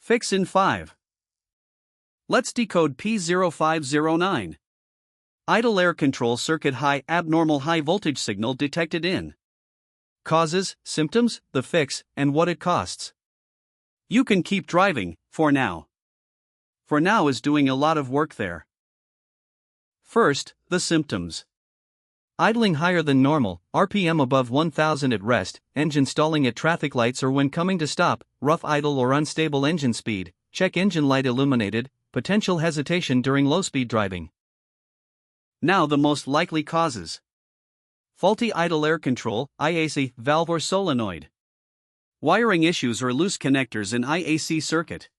Fix in 5. Let's decode P0509. Idle air control circuit abnormal high voltage signal detected in. Causes, symptoms, the fix, and what it costs. You can keep driving, for now. For now is doing a lot of work there. First, the symptoms. Idling higher than normal, RPM above 1000 at rest, engine stalling at traffic lights or when coming to stop, rough idle or unstable engine speed, check engine light illuminated, potential hesitation during low-speed driving. Now the most likely causes. Faulty idle air control, IAC, valve or solenoid. Wiring issues or loose connectors in IAC circuit.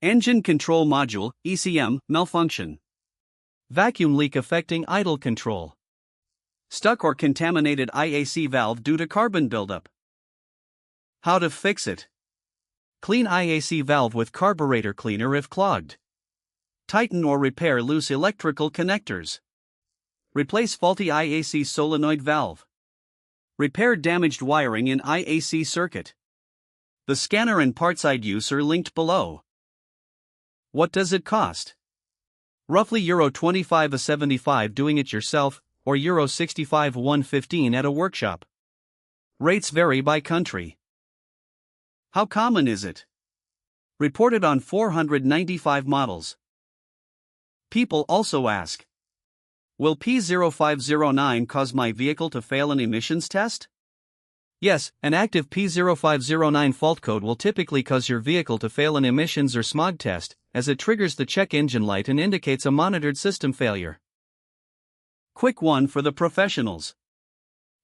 Engine control module, ECM, malfunction. Vacuum leak affecting idle control. Stuck or contaminated IAC valve due to carbon buildup. How to fix it? Clean IAC valve with carburetor cleaner if clogged. Tighten or repair loose electrical connectors. Replace faulty IAC solenoid valve. Repair damaged wiring in IAC circuit. The scanner and partside use are linked below. What does it cost? Roughly €25 doing it yourself, or €65 at a workshop. Rates vary by country. How common is it? Reported on 495 models. People also ask, will P0509 cause my vehicle to fail an emissions test? Yes, an active P0509 fault code will typically cause your vehicle to fail an emissions or smog test, as it triggers the check engine light and indicates a monitored system failure. Quick one for the professionals.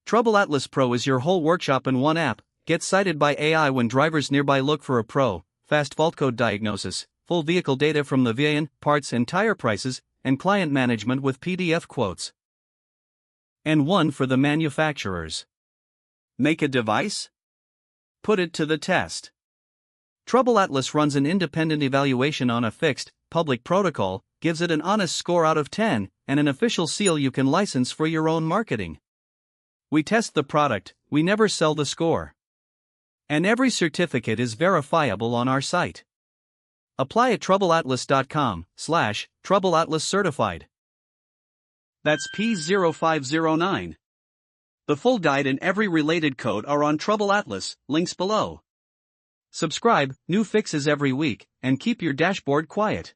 TroubleAtlas Pro is your whole workshop in one app. Get cited by AI when drivers nearby look for a pro, fast fault code diagnosis, full vehicle data from the VIN, parts and tire prices, and client management with PDF quotes. And one for the manufacturers. Make a device? Put it to the test. TroubleAtlas runs an independent evaluation on a fixed, public protocol, gives it an honest score out of 10, and an official seal you can license for your own marketing. We test the product, we never sell the score. And every certificate is verifiable on our site. Apply at TroubleAtlas.com/TroubleAtlas certified. That's P0509. The full guide and every related code are on TroubleAtlas, links below. Subscribe, new fixes every week, and keep your dashboard quiet.